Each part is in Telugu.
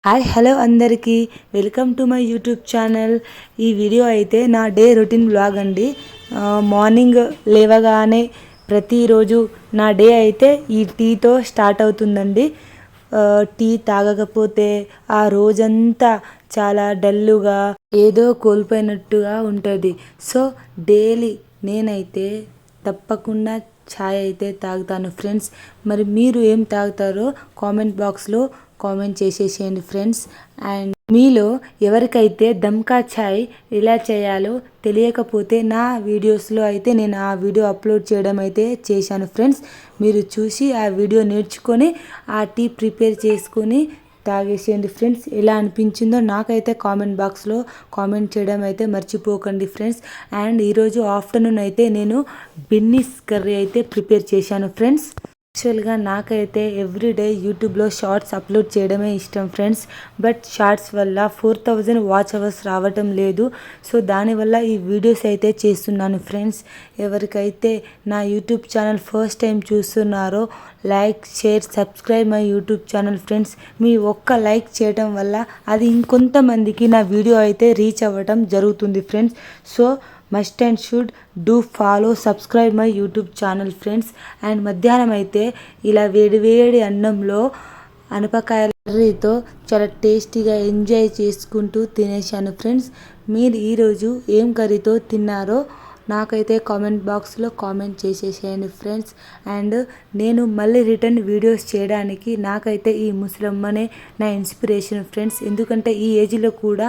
హాయ్ హలో అందరికీ welcome to my YouTube channel. ఈ వీడియో అయితే నా డే రొటీన్ వ్లాగ్ అండి. మార్నింగ్ లేవగానే ప్రతిరోజు నా డే అయితే ఈ టీతో స్టార్ట్ అవుతుందండి. టీ తాగకపోతే ఆ రోజంతా చాలా డల్లుగా ఏదో కోల్పోయినట్టుగా ఉంటుంది. సో డైలీ నేనైతే తప్పకుండా ఛాయ్ అయితే తాగుతాను ఫ్రెండ్స్. మరి మీరు ఏం తాగుతారో కామెంట్ బాక్స్లో కామెంట్ చేసేసేయండి ఫ్రెండ్స్. అండ్ మీలో ఎవరికైతే దమ్కా ఛాయ్ ఎలా చేయాలో తెలియకపోతే నా వీడియోస్లో అయితే నేను ఆ వీడియో అప్లోడ్ చేయడం అయితే చేశాను ఫ్రెండ్స్. మీరు చూసి ఆ వీడియో నేర్చుకొని ఆ టీ ప్రిపేర్ చేసుకొని తాగేసేయండి ఫ్రెండ్స్. ఎలా అనిపించిందో నాకైతే కామెంట్ బాక్స్లో కామెంట్ చేయడం అయితే మర్చిపోకండి ఫ్రెండ్స్. అండ్ ఈరోజు ఆఫ్టర్నూన్ అయితే నేను బిన్నీస్ కర్రీ అయితే ప్రిపేర్ చేశాను ఫ్రెండ్స్. యాక్చువల్గా నాకైతే ఎవ్రీడే యూట్యూబ్లో షార్ట్స్ అప్లోడ్ చేయడమే ఇష్టం ఫ్రెండ్స్. బట్ షార్ట్స్ వల్ల 4000 వాచ్ అవర్స్ రావటం లేదు. సో దానివల్ల ఈ వీడియోస్ అయితే చేస్తున్నాను ఫ్రెండ్స్. ఎవరికైతే నా యూట్యూబ్ ఛానల్ ఫస్ట్ టైం చూస్తున్నారో like share subscribe my YouTube channel friends. మీ ఒక్క లైక్ చేయడం వల్ల అది ఇంకొంతమందికి నా వీడియో అయితే రీచ్ అవ్వటం జరుగుతుంది friends. So must and should do follow subscribe my YouTube channel friends. And మధ్యాహ్నం అయితే ఇలా వేడి అన్నంలో అనపకాయల కర్రీతో చాలా టేస్టీగా ఎంజాయ్ చేసుకుంటూ తినేసాను ఫ్రెండ్స్. మీరు ఈరోజు ఏం కర్రీతో తిన్నారో నాకైతే కామెంట్ బాక్స్లో కామెంట్ చేసేసేయండి ఫ్రెండ్స్. అండ్ నేను మళ్ళీ రిటర్న్ వీడియోస్ చేయడానికి నాకైతే ఈ ముసలమ్మనే నా ఇన్స్పిరేషన్ ఫ్రెండ్స్. ఎందుకంటే ఈ ఏజ్లో కూడా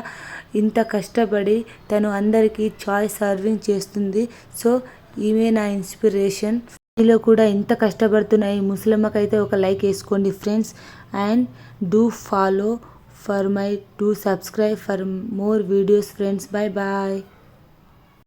ఇంత కష్టపడి తను అందరికీ చాయ్ సర్వింగ్ చేస్తుంది. సో ఈమె నా ఇన్స్పిరేషన్. మీలో కూడా ఇంత కష్టపడుతున్న ఈ ముసలమ్మకైతే ఒక లైక్ వేసుకోండి friends. And do follow for my do subscribe for more videos friends. Bye bye.